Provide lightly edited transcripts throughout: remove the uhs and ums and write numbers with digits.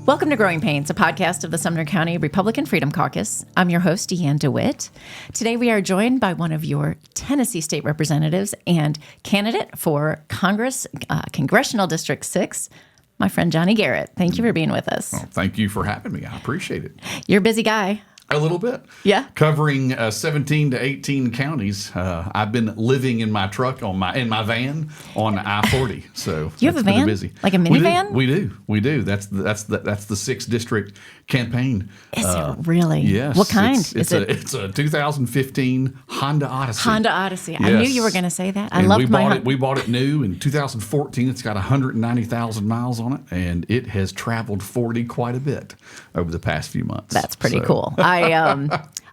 Welcome to Growing Pains, a podcast of the Sumner County Republican Freedom Caucus. I'm your host, Deanne DeWitt. Today we are joined by one of your Tennessee state representatives and candidate for Congressional District 6, my friend Johnny Garrett. Thank you for being with us. Well, thank you for having me. I appreciate it. You're a busy guy. A little bit. Yeah. Covering 17 to 18 counties. I've been living in my truck in my van on I-40. So you have a van? Busy. Like a minivan? We do. That's the 6th district campaign. Is it really? Yes. What kind? It's a 2015 Honda Odyssey. Honda Odyssey. Yes. I knew you were going to say that. I and loved we bought it new in 2014. It's got 190,000 miles on it, and it has traveled 40 quite a bit over the past few months. That's pretty cool.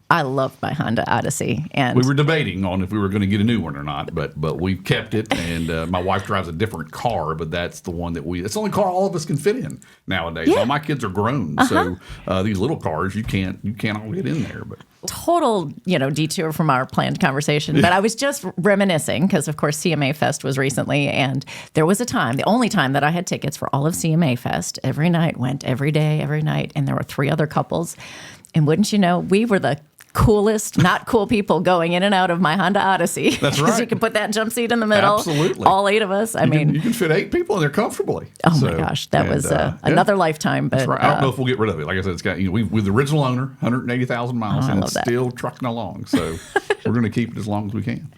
I loved my Honda Odyssey, and we were debating on if we were going to get a new one or not, but we've kept it. And my wife drives a different car, but that's the one that it's the only car all of us can fit in nowadays. Yeah. All my kids are grown, so these little cars you can't all get in there. But total detour from our planned conversation. But I was just reminiscing because of course CMA Fest was recently, and there was a time, the only time that I had tickets for all of CMA Fest. Every night, went every day, every night, and there were 3 other couples. And wouldn't you know, we were the coolest, not cool people going in and out of my Honda Odyssey. That's right. Because you can put that jump seat in the middle. Absolutely. All 8 of us. You can fit 8 people in there comfortably. Oh my gosh, that was another lifetime. But that's right. I don't know if we'll get rid of it. Like I said, it's got with the original owner, 180,000 miles, and it's still trucking along. So we're going to keep it as long as we can.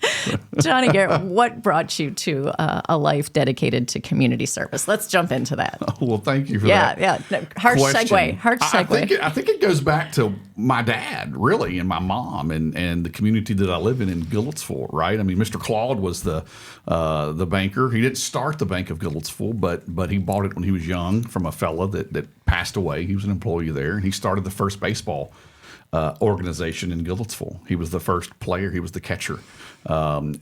Johnny Garrett, what brought you to a life dedicated to community service? Let's jump into that. Oh, well, thank you for that. Yeah. No, harsh segue. I think it goes back to my dad, really, and my mom, and the community that I live in Goodlettsville, right? I mean, Mr. Claude was the banker. He didn't start the Bank of Goodlettsville, but he bought it when he was young from a fella that passed away. He was an employee there, and he started the first baseball organization in Goodlettsville. He was the first player. He was the catcher. So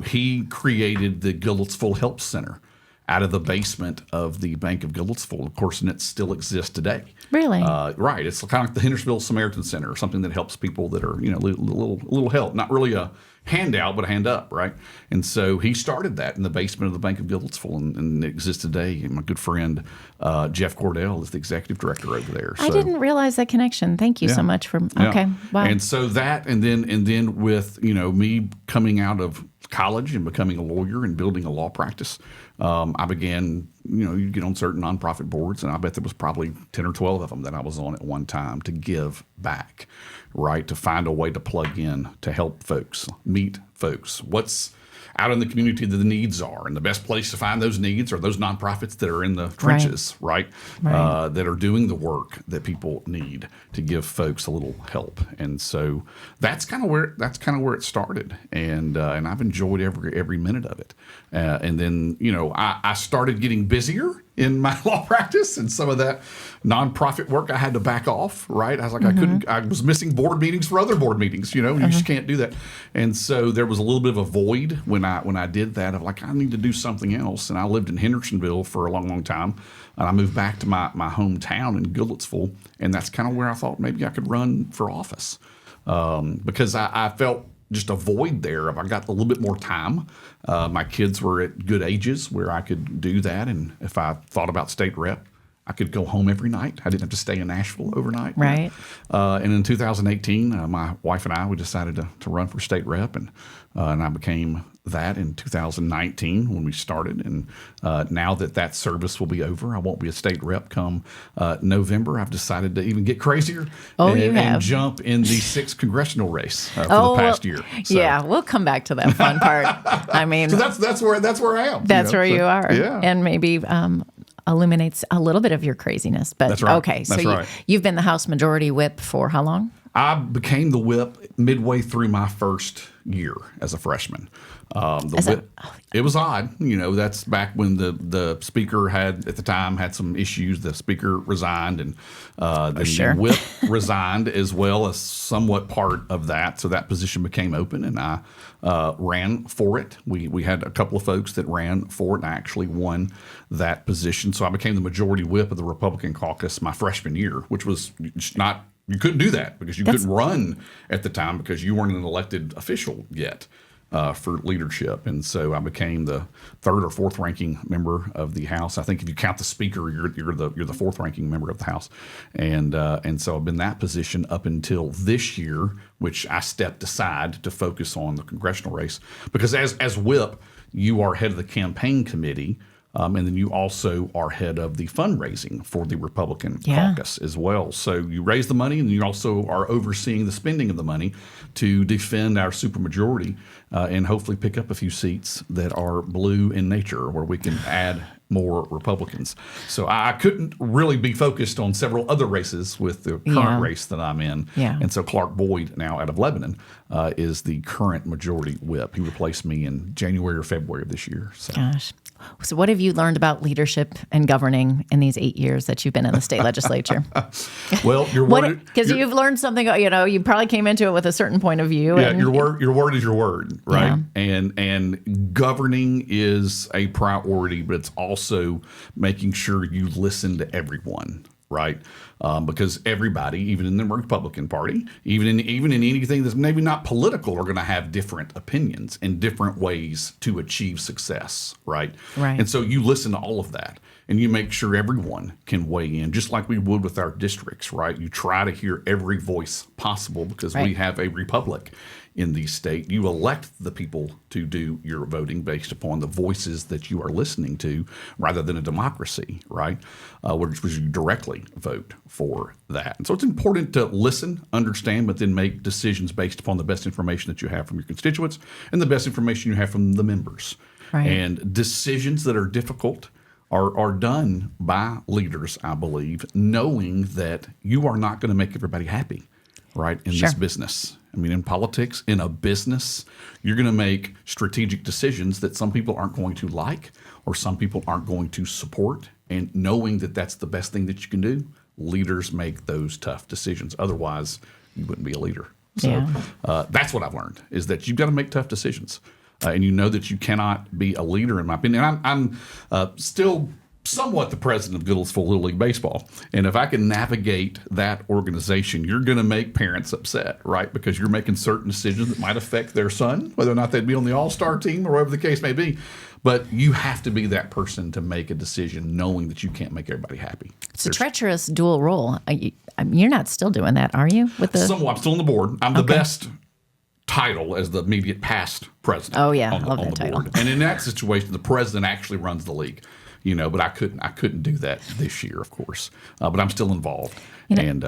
he created the Goodlettsville Help Center out of the basement of the Bank of Goodlettsville. Of course, and it still exists today. Really? Right. It's kind of like the Hendersonville Samaritan Center, or something that helps people that are, little help. Not really a handout, but a hand up, right? And so he started that in the basement of the Bank of Goodlettsville, and it exists today. And my good friend Jeff Cordell is the executive director over there. So, I didn't realize that connection. Thank you so much for. Okay, wow. And so that, and then with me coming out of college and becoming a lawyer and building a law practice, I began. You get on certain nonprofit boards, and I bet there was probably 10 or 12 of them that I was on at one time to give back, right? To find a way to plug in, to help folks, meet folks. What's out in the community that the needs are, and the best place to find those needs are those nonprofits that are in the trenches, right? That are doing the work that people need to give folks a little help. And so that's kind of where it started, and I've enjoyed every minute of it. And then I started getting busier in my law practice, and some of that nonprofit work I had to back off, right? I was like, I was missing board meetings for other board meetings, you just can't do that. And so there was a little bit of a void when I did that, of like, I need to do something else. And I lived in Hendersonville for a long, long time. And I moved back to my hometown in Goodlettsville, and that's kind of where I thought maybe I could run for office. Because I felt just a void there. If I got a little bit more time, my kids were at good ages where I could do that. And if I thought about state rep, I could go home every night. I didn't have to stay in Nashville overnight. Right. And in 2018, my wife and I, we decided to run for state rep, and I became that in 2019 when we started. And now that service will be over, I won't be a state rep come November. I've decided to even get crazier and jump in the 6th congressional race for the past year. So. Yeah, we'll come back to that fun part. I mean, so that's where I am. That's where you are. Yeah. And maybe illuminates a little bit of your craziness. But that's right. Okay, so you've been the House Majority Whip for how long? I became the whip midway through my first year as a freshman. It was odd. That's back when the speaker at the time had some issues. The speaker resigned, and the whip resigned as well as somewhat part of that. So that position became open, and I ran for it. We had a couple of folks that ran for it, and I actually won that position. So I became the majority whip of the Republican caucus my freshman year, which was not. You couldn't do that because you couldn't run at the time because you weren't an elected official yet. for leadership. And so I became the third or fourth ranking member of the House. I think if you count the Speaker, you're the fourth ranking member of the House. And so I've been in that position up until this year, which I stepped aside to focus on the congressional race. Because as whip, you are head of the campaign committee. And then you also are head of the fundraising for the Republican caucus as well. So you raise the money, and you also are overseeing the spending of the money to defend our supermajority and hopefully pick up a few seats that are blue in nature, where we can add more Republicans. So I couldn't really be focused on several other races with the current race that I'm in. Yeah. And so Clark Boyd, now out of Lebanon, is the current majority whip. He replaced me in January or February of this year. So. Gosh. So what have you learned about leadership and governing in these 8 years that you've been in the state legislature? Well, because you've learned something, you probably came into it with a certain point of view. Yeah, your word is your word, right? Yeah. And governing is a priority, but it's also making sure you listen to everyone, right? Because everybody, even in the Republican Party, even in anything that's maybe not political, are going to have different opinions and different ways to achieve success, right? Right. And so you listen to all of that, and you make sure everyone can weigh in, just like we would with our districts, right? You try to hear every voice possible because we have a republic in the state. You elect the people to do your voting based upon the voices that you are listening to, rather than a democracy, right? Which was you directly vote for that. And so it's important to listen, understand, but then make decisions based upon the best information that you have from your constituents and the best information you have from the members. Right. And decisions that are difficult are done by leaders, I believe, knowing that you are not going to make everybody happy, right, in this business. I mean, in politics, in a business, you're going to make strategic decisions that some people aren't going to like or some people aren't going to support. And knowing that that's the best thing that you can do, leaders make those tough decisions. Otherwise, you wouldn't be a leader. So that's what I've learned, is that you've got to make tough decisions. And you know that you cannot be a leader, in my opinion. I'm still somewhat the president of Goodlettsville Little League Baseball. And if I can navigate that organization, you're going to make parents upset, right? Because you're making certain decisions that might affect their son, whether or not they'd be on the all-star team or whatever the case may be. But you have to be that person to make a decision knowing that you can't make everybody happy. It's a treacherous dual role. You're not still doing that, are you? Somewhat. I'm still on the board. I'm the best title as the immediate past president. Oh, yeah. I love that title. Board. And in that situation, the president actually runs the league. But I couldn't do that this year, of course. But I'm still involved, and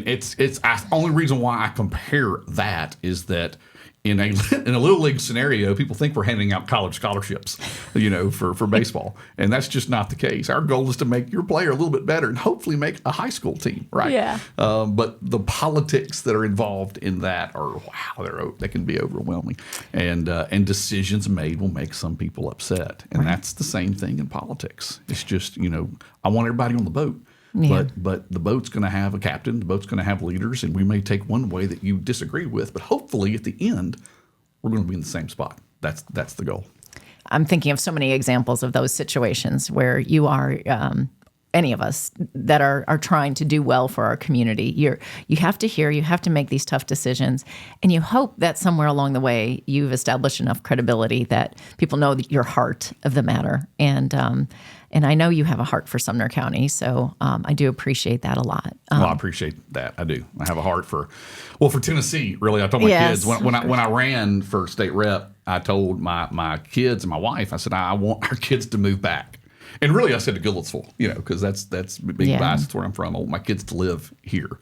it's the only reason why I compare that is that in a little league scenario, people think we're handing out college scholarships, for baseball, and that's just not the case. Our goal is to make your player a little bit better and hopefully make a high school team, right? Yeah. But the politics that are involved in that they can be overwhelming, and decisions made will make some people upset, and that's the same thing in politics. It's just I want everybody on the boat. Yeah. But the boat's going to have a captain, the boat's going to have leaders, and we may take one way that you disagree with, but hopefully at the end, we're going to be in the same spot. That's the goal. I'm thinking of so many examples of those situations where you are, any of us that are trying to do well for our community. You have to make these tough decisions, and you hope that somewhere along the way you've established enough credibility that people know your heart of the matter. And I know you have a heart for Sumner County, so I do appreciate that a lot. I appreciate that. I do. I have a heart for Tennessee. Really, I told my kids when I ran for state rep, I told my kids and my wife, I said, I want our kids to move back. And really, I said to Goodlettsville, because that's being biased. That's where I'm from. I want my kids to live here.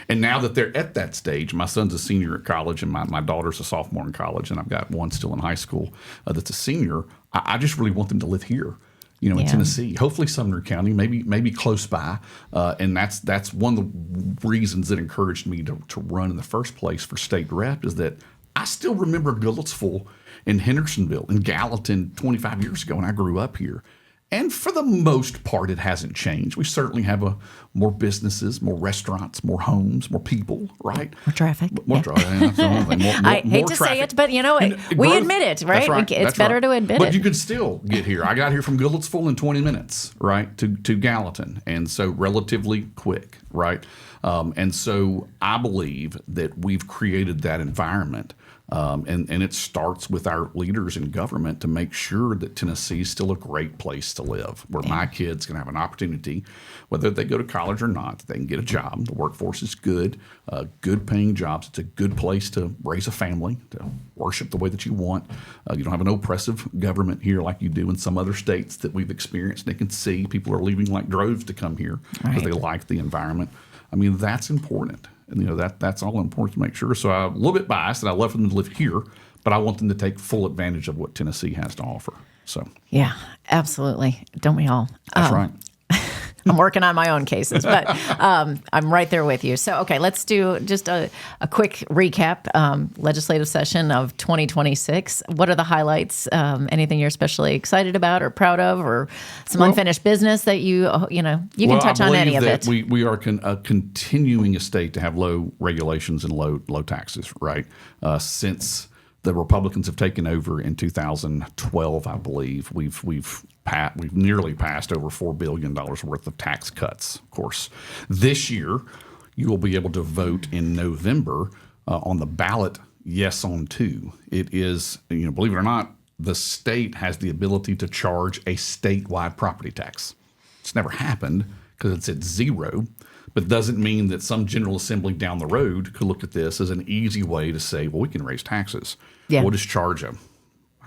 And now that they're at that stage, my son's a senior at college, and my daughter's a sophomore in college, and I've got one still in high school that's a senior. I just really want them to live here. In Tennessee, hopefully Sumner County, maybe close by, and that's one of the reasons that encouraged me to run in the first place for state rep, is that I still remember Goodlettsville and Hendersonville and Gallatin 25 years ago when I grew up here. And for the most part, it hasn't changed. We certainly have more businesses, more restaurants, more homes, more people, right? More traffic. More traffic. That's the only thing. I hate to say it, but we admit it, right? Right. It's better to admit it. But you could still get here. I got here from Goodlettsville in 20 minutes, right, to Gallatin, and so relatively quick, right? And so I believe that we've created that environment And it starts with our leaders in government to make sure that Tennessee is still a great place to live, where my kids can have an opportunity, whether they go to college or not, they can get a job. The workforce is good, good paying jobs. It's a good place to raise a family, to worship the way that you want. You don't have an oppressive government here like you do in some other states that we've experienced. They can see people are leaving like droves to come here because they like the environment. I mean, that's important. And, that's all important to make sure. So I'm a little bit biased, and I love them to live here, but I want them to take full advantage of what Tennessee has to offer. So yeah, absolutely. Don't we all? That's right. I'm working on my own cases, but I'm right there with you. So, okay, let's do just a quick recap. Legislative session of 2026. What are the highlights? Anything you're especially excited about or proud of, or some unfinished business that you can touch on any of it? We are continuing a state to have low regulations and low taxes, right? Since the Republicans have taken over in 2012, I believe, we've nearly passed over $4 billion worth of tax cuts, of course. This year, you will be able to vote in November on the ballot yes on 2. It is, believe it or not, the state has the ability to charge a statewide property tax. It's never happened because it's at 0, but doesn't mean that some General Assembly down the road could look at this as an easy way to say, well, we can raise taxes. Yeah. We'll just charge a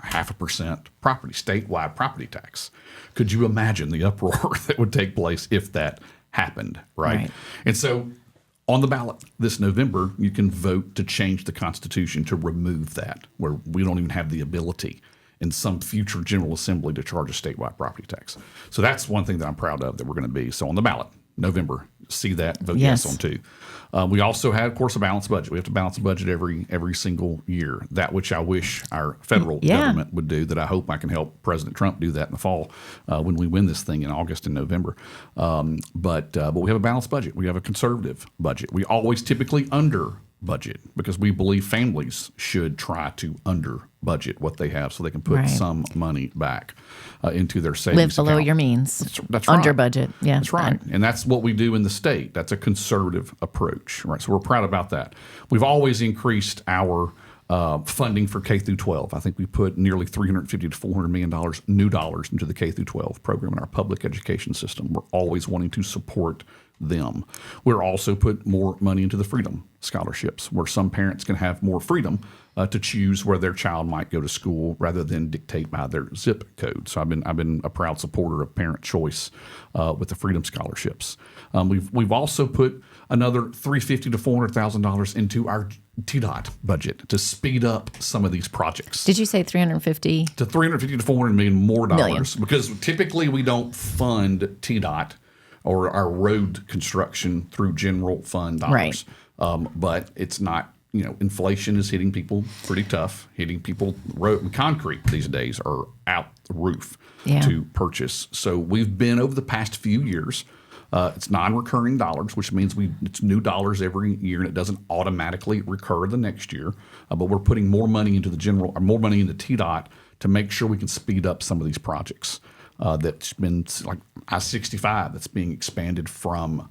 0.5% statewide property tax. Could you imagine the uproar that would take place if that happened, right? And so on the ballot this November, you can vote to change the Constitution to remove that, where we don't even have the ability in some future General Assembly to charge a statewide property tax. So that's one thing that I'm proud of that we're going to be. So on the ballot, November, see that, vote yes on 2. We also had, of course, a balanced budget. We have to balance the budget every single year. That which I wish our federal government would do, that I hope I can help President Trump do that in the fall when we win this thing in August and November. But we have a balanced budget. We have a conservative budget. We always typically under budget because we believe families should try to under budget what they have so they can put some money back into their savings Live below account. your means. That's right. Under budget. Yeah. That's right. And that's what we do in the state. That's a conservative approach. Right. So we're proud about that. We've always increased our funding for K through 12. I think we put nearly $350 to $400 million new dollars into the K through 12 program in our public education system. We're always wanting to support them. We're also put more money into the Freedom Scholarships, where some parents can have more freedom to choose where their child might go to school rather than dictate by their zip code. So I've been a proud supporter of parent choice with the Freedom Scholarships. We've also put another $350,000 to $400,000 into our TDOT budget to speed up some of these projects. Did you say 350 to 350 to 400 million more dollars? Because typically we don't fund TDOT or our road construction through general fund dollars. Right. But it's not, inflation is hitting people pretty tough, hitting people. Concrete these days are out the roof to purchase. So we've been, over the past few years, it's non-recurring dollars, which means it's new dollars every year, and it doesn't automatically recur the next year. But we're putting more money into more money into TDOT to make sure we can speed up some of these projects. That's been like I-65 that's being expanded from,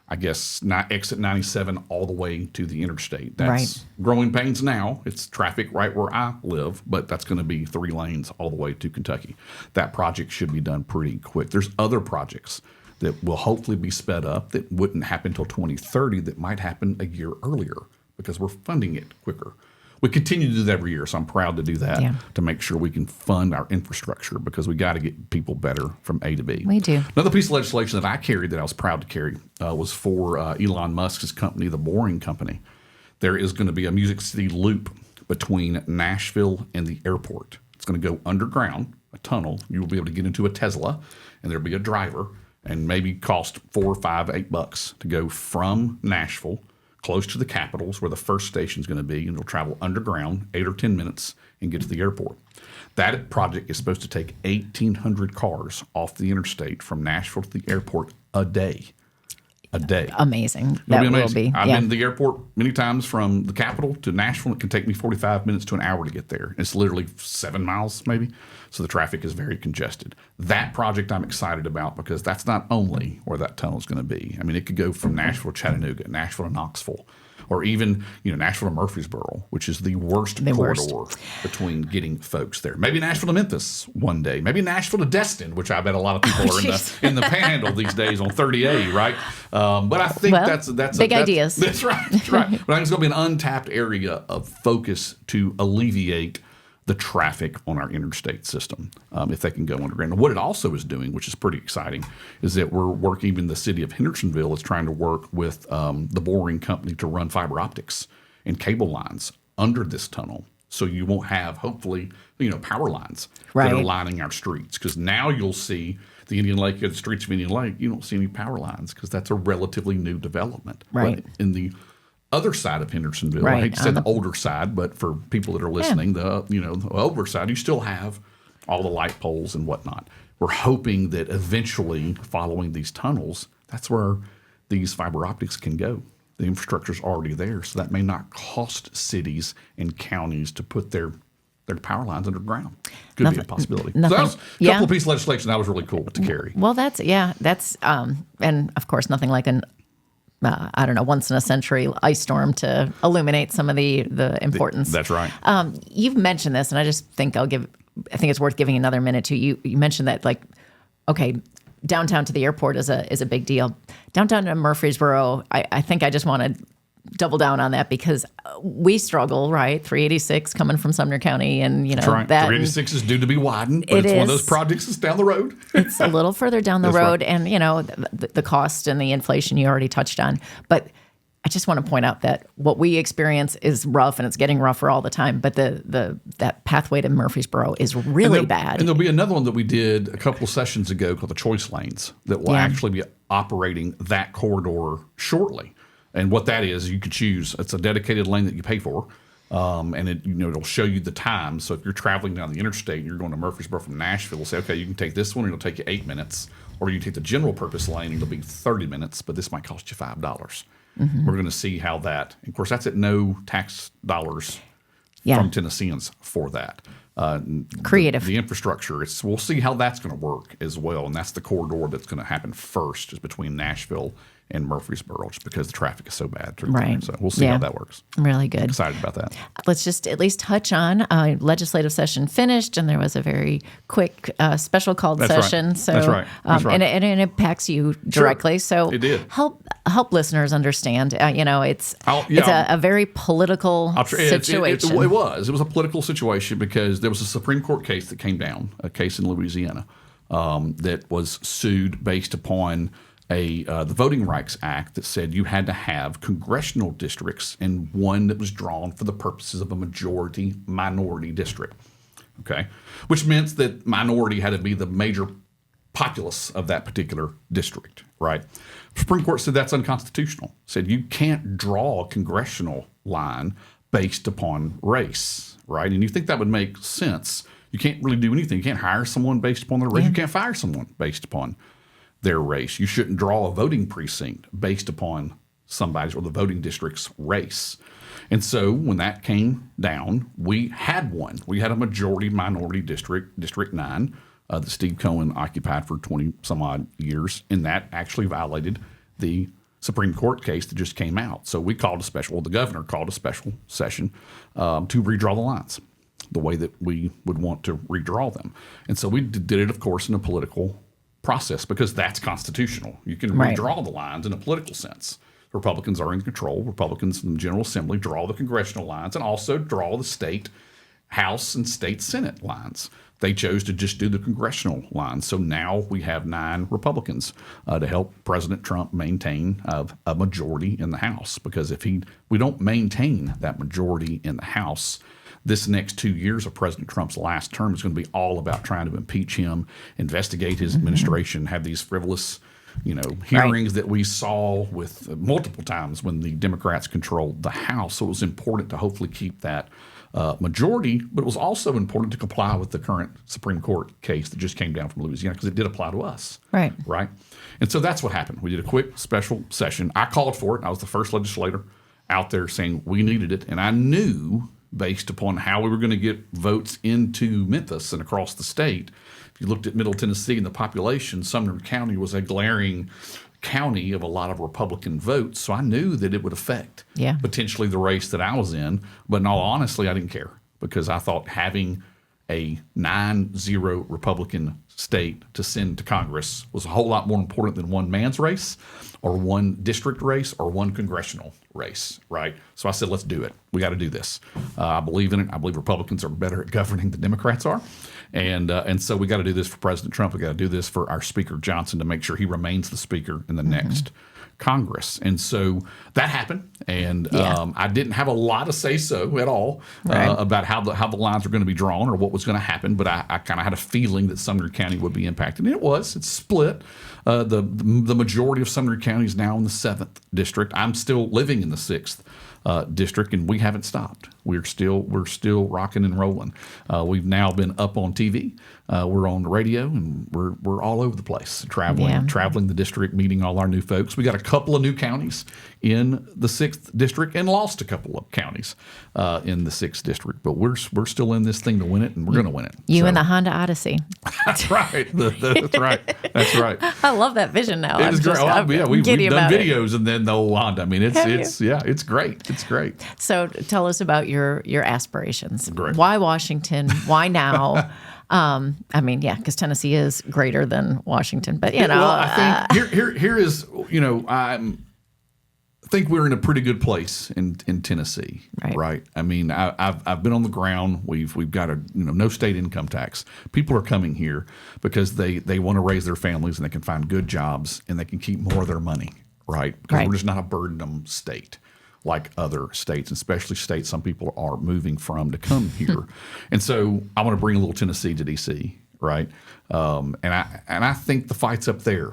I guess, exit 97 all the way to the interstate. That's growing pains now. It's traffic right where I live, but that's going to be 3 lanes all the way to Kentucky. That project should be done pretty quick. There's other projects that will hopefully be sped up that wouldn't happen until 2030 that might happen a year earlier because we're funding it quicker. We continue to do that every year, so I'm proud to do that to make sure we can fund our infrastructure because we got to get people better from A to B. We do. Another piece of legislation that I carried that I was proud to carry was for Elon Musk's company, the Boring Company. There is going to be a Music City loop between Nashville and the airport. It's going to go underground, a tunnel. You will be able to get into a Tesla, and there'll be a driver, and maybe cost $4, $5, $8 to go from Nashville close to the capitals where the first station is going to be, and it'll travel underground 8 or 10 minutes and get to the airport. That project is supposed to take 1,800 cars off the interstate from Nashville to the airport a day. A day. Amazing. That will be. I've been to the airport many times from the capital to Nashville. It can take me 45 minutes to an hour to get there. It's literally 7 miles maybe. So the traffic is very congested. That project I'm excited about because that's not only where that tunnel is going to be. I mean, it could go from Nashville to Chattanooga, Nashville to Knoxville, or even, Nashville to Murfreesboro, which is the worst corridor between getting folks there. Maybe Nashville to Memphis one day. Maybe Nashville to Destin, which I bet a lot of people are in the Panhandle these days on 30A, right? But I think that's big ideas. That's right. That's right. But I think it's going to be an untapped area of focus to alleviate the traffic on our interstate system, if they can go underground. And what it also is doing, which is pretty exciting, is that we're working, even the city of Hendersonville is trying to work with the boring company to run fiber optics and cable lines under this tunnel. So you won't have, hopefully, power lines that are lining our streets. Because now you'll see the Indian Lake, the streets of Indian Lake, you don't see any power lines because that's a relatively new development. Right. But in the other side of Hendersonville, I hate to say the older side, but for people that are listening, the older side, you still have all the light poles and whatnot. We're hoping that eventually, following these tunnels, that's where these fiber optics can go. The infrastructure's already there, so that may not cost cities and counties to put their power lines underground. Could be a possibility. So that was a couple of pieces of legislation that was really cool to carry. Well, that's and of course nothing like an once in a century ice storm to illuminate some of the importance. That's right. You've mentioned this, and I just think I think it's worth giving another minute to you. You mentioned that, downtown to the airport is a big deal. Downtown to Murfreesboro, I think I just want to double down on that because we struggle, right? 386 coming from Sumner County, and that's right. 386 is due to be widened, but it's one of those projects that's down the road. It's a little further down the road, right. And the cost and the inflation you already touched on. But I just want to point out that what we experience is rough, and it's getting rougher all the time. But that pathway to Murfreesboro is really bad. And there'll be another one that we did a couple of sessions ago called the Choice Lanes that will actually be operating that corridor shortly. And what that is, you could choose. It's a dedicated lane that you pay for, and it'll show you the time. So if you're traveling down the interstate and you're going to Murfreesboro from Nashville, it'll say, okay, you can take this one, and it'll take you 8 minutes, or you take the general purpose lane, and it'll be 30 minutes, but this might cost you $5. Mm-hmm. We're going to see how that. Of course, that's at no tax dollars from Tennesseans for that. Creative. The infrastructure. We'll see how that's going to work as well, and that's the corridor that's going to happen first, is between Nashville and Murfreesboro, just because the traffic is so bad. Right. So we'll see how that works. Really good. I'm excited about that. Let's just at least touch on legislative session finished, and there was a very quick special called session. Right. So that's right. That's right. And it impacts you directly. Sure. So it did. Help listeners understand. It's a very political situation. It was a political situation because there was a Supreme Court case that came down, a case in Louisiana, that was sued based upon the Voting Rights Act that said you had to have congressional districts and one that was drawn for the purposes of a majority-minority district, okay? Which meant that minority had to be the major populace of that particular district, right? The Supreme Court said that's unconstitutional. Said you can't draw a congressional line based upon race, right? And you think that would make sense. You can't really do anything. You can't hire someone based upon their race. You can't fire someone based upon their race. You shouldn't draw a voting precinct based upon somebody's or the voting district's race. And so when that came down, we had one. We had a majority-minority district, District 9, that Steve Cohen occupied for 20-some-odd years, and that actually violated the Supreme Court case that just came out. So we called the governor called a special session to redraw the lines the way that we would want to redraw them. And so we did it, of course, in a political process because that's constitutional. You can redraw the lines in a political sense. Republicans are in control. Republicans in the General Assembly draw the congressional lines and also draw the state House and state Senate lines. They chose to just do the congressional lines. So now we have 9 Republicans to help President Trump maintain a majority in the House. Because if we don't maintain that majority in the House, this next 2 years of President Trump's last term is going to be all about trying to impeach him, investigate his administration, have these frivolous, hearings that we saw with multiple times when the Democrats controlled the House. So it was important to hopefully keep that majority, but it was also important to comply with the current Supreme Court case that just came down from Louisiana because it did apply to us. Right. And so that's what happened. We did a quick special session. I called for it. I was the first legislator out there saying we needed it. And I knew, based upon how we were going to get votes into Memphis and across the state, if you looked at Middle Tennessee and the population, Sumner County was a glaring county of a lot of Republican votes, so I knew that it would affect potentially the race that I was in. But in all honesty, I didn't care because I thought having a 9-0 Republican state to send to Congress was a whole lot more important than one man's race or one district race or one congressional race, right? So I said, let's do it. We got to do this. I believe in it. I believe Republicans are better at governing than Democrats are. And so we got to do this for President Trump. We got to do this for our Speaker Johnson to make sure he remains the Speaker in the next Congress. And so that happened, and I didn't have a lot of say-so at all about how the lines were going to be drawn or what was going to happen, but I kind of had a feeling that Sumner County would be impacted, and it was. It's split. The majority of Sumner County is now in the 7th district. I'm still living in the 6th district, and we haven't stopped. We're still rocking and rolling. We've now been up on TV. We're on the radio, and we're all over the place, traveling the district, meeting all our new folks. We got a couple of new counties in the 6th district, and lost a couple of counties in the 6th district. But we're still in this thing to win it, and we're going to win it. You and the Honda Odyssey. That's right. That's right. That's right. I love that vision now. It is great. We've done videos, it. And then the old Honda. I mean, it's great. It's great. So tell us about your aspirations. Great. Why Washington? Why now? I mean, because Tennessee is greater than Washington, but Well, I think here is, I think we're in a pretty good place in Tennessee, right? I mean, I've been on the ground. We've got no state income tax. People are coming here because they want to raise their families and they can find good jobs and they can keep more of their money, right? Because we're just not a burdensome state like other states, especially states some people are moving from to come here. And so I want to bring a little Tennessee to D.C., right? And I think the fight's up there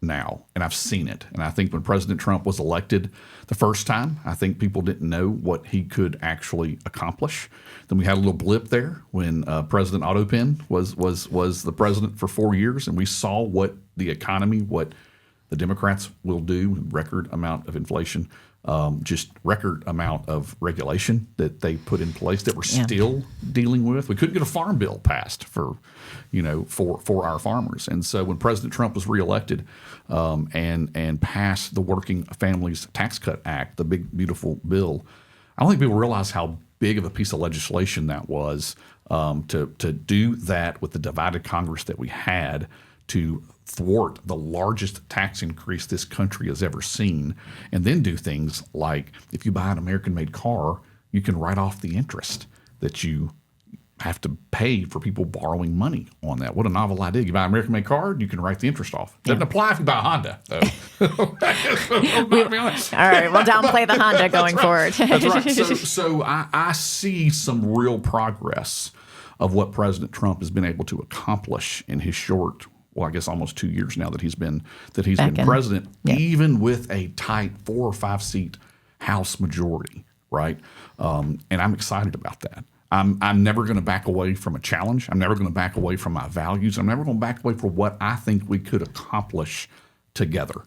now, and I've seen it. And I think when President Trump was elected the first time, I think people didn't know what he could actually accomplish. Then we had a little blip there when President Otto Penn was the president for 4 years, and we saw what the economy, what the Democrats will do, record amount of inflation, just record amount of regulation that they put in place that we're still dealing with. We couldn't get a farm bill passed for our farmers. And so when President Trump was reelected and passed the Working Families Tax Cut Act, the big, beautiful bill, I don't think people realize how big of a piece of legislation that was to do that with the divided Congress that we had to thwart the largest tax increase this country has ever seen, and then do things like if you buy an American-made car, you can write off the interest that you have to pay for people borrowing money on that. What a novel idea. You buy an American-made car, you can write the interest off. Doesn't apply if you buy a Honda, though. All right, we'll downplay the Honda going forward. That's right. So I see some real progress of what President Trump has been able to accomplish in his short, I guess almost 2 years now that he's been president, even with a tight 4 or 5 seat House majority, right? And I'm excited about that. I'm never going to back away from a challenge. I'm never going to back away from my values. I'm never going to back away from what I think we could accomplish together,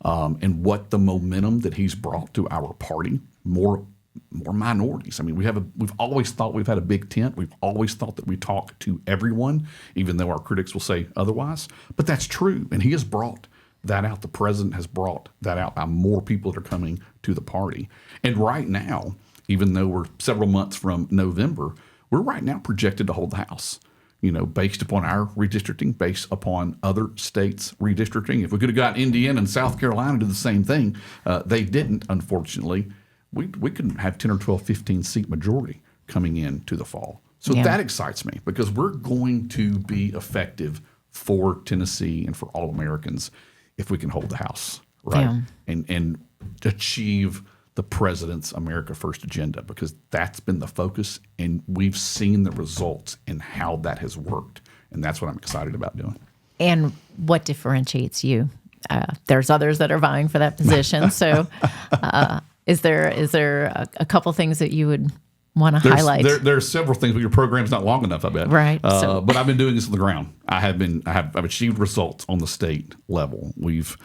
and what the momentum that he's brought to our party, more minorities. I mean, we've always thought we've had a big tent. We've always thought that we talk to everyone, even though our critics will say otherwise. But that's true, and he has brought that out. The president has brought that out by more people that are coming to the party. And right now, even though we're several months from November, we're right now projected to hold the House, based upon our redistricting, based upon other states' redistricting. If we could have got Indiana and South Carolina to do the same thing, they didn't, unfortunately. We could have 10 or 12, 15 seat majority coming in to the fall. So that excites me because we're going to be effective for Tennessee and for all Americans if we can hold the House, right? Yeah. And achieve the president's America First agenda, because that's been the focus, and we've seen the results in how that has worked. And that's what I'm excited about doing. And what differentiates you? There's others that are vying for that position. So is there a couple things that you would want to highlight? There are several things, but your program's not long enough, I bet. Right. But I've been doing this on the ground. I've achieved results on the state level. We've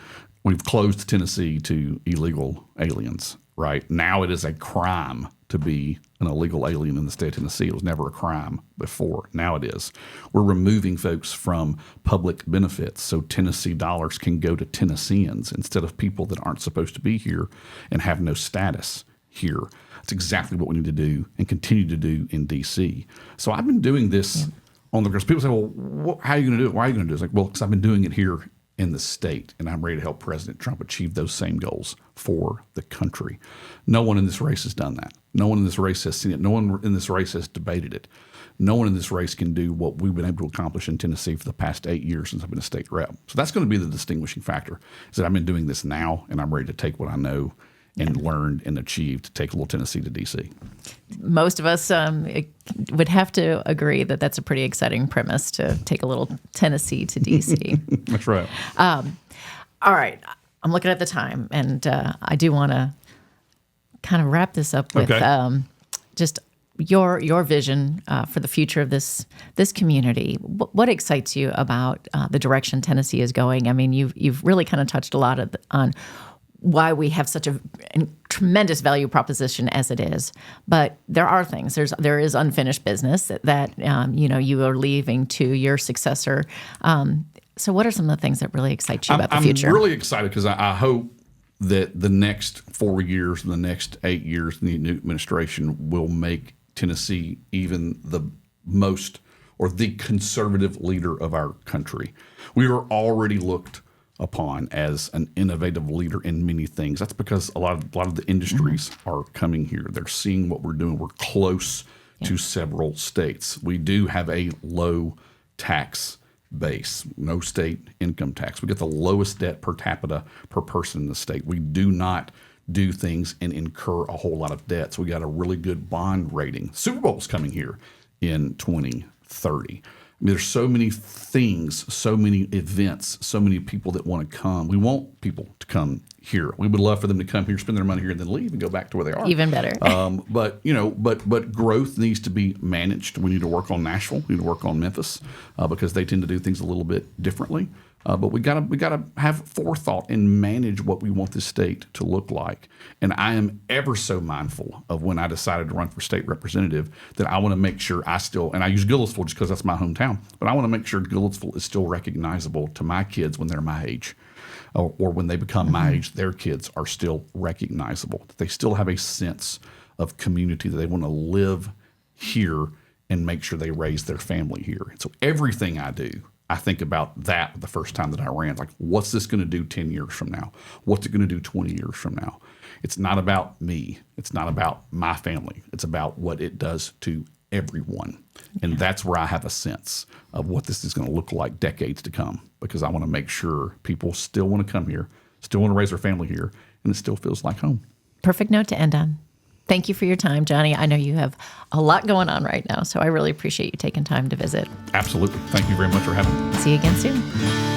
closed Tennessee to illegal aliens. Right now, it is a crime to be an illegal alien in the state of Tennessee. It was never a crime before. Now it is. We're removing folks from public benefits so Tennessee dollars can go to Tennesseans instead of people that aren't supposed to be here and have no status here. That's exactly what we need to do and continue to do in D.C. So I've been doing this on the ground. People say, well, how are you going to do it? Why are you going to do it? It's like, well, because I've been doing it here in the state, and I'm ready to help President Trump achieve those same goals for the country. No one in this race has done that. No one in this race has seen it. No one in this race has debated it. No one in this race can do what we've been able to accomplish in Tennessee for the past 8 years since I've been a state rep. So that's going to be the distinguishing factor, is that I've been doing this now, and I'm ready to take what I know and learned and achieved to take a little Tennessee to D.C. Most of us would have to agree that that's a pretty exciting premise, to take a little Tennessee to D.C. That's right. All right. I'm looking at the time, and I do want to kind of wrap this up with just your vision for the future of this community. What excites you about the direction Tennessee is going? I mean, you've really kind of touched a lot on why we have such a tremendous value proposition as it is, but there are things. There is unfinished business that you are leaving to your successor. So, what are some of the things that really excite you about the future? I'm really excited because I hope that the next 4 years and the next 8 years in the new administration will make Tennessee even the most or the conservative leader of our country. We are already looked upon as an innovative leader in many things. That's because a lot of the industries are coming here. They're seeing what we're doing. We're close to several states. We do have a low tax base, no state income tax. We get the lowest debt per capita per person in the state. We do not do things and incur a whole lot of debt. So we got a really good bond rating. Super Bowl's coming here in 2030. I mean, there's so many things, so many events, so many people that want to come. We want people to come here. We would love for them to come here, spend their money here, and then leave and go back to where they are. Even better. But growth needs to be managed. We need to work on Nashville. We need to work on Memphis because they tend to do things a little bit differently. But we gotta have forethought and manage what we want this state to look like. And I am ever so mindful of when I decided to run for state representative that I want to make sure and I use Goodlettsville just because that's my hometown, but I want to make sure Goodlettsville is still recognizable to my kids when they're my age. Or when they become my age, their kids are still recognizable. That they still have a sense of community, that they want to live here and make sure they raise their family here. And so everything I do, I think about that the first time that I ran. Like, what's this going to do 10 years from now? What's it going to do 20 years from now? It's not about me. It's not about my family. It's about what it does to everyone. And that's where I have a sense of what this is going to look like decades to come, because I want to make sure people still want to come here, still want to raise their family here, and it still feels like home. Perfect note to end on. Thank you for your time, Johnny. I know you have a lot going on right now, so I really appreciate you taking time to visit. Absolutely. Thank you very much for having me. See you again soon.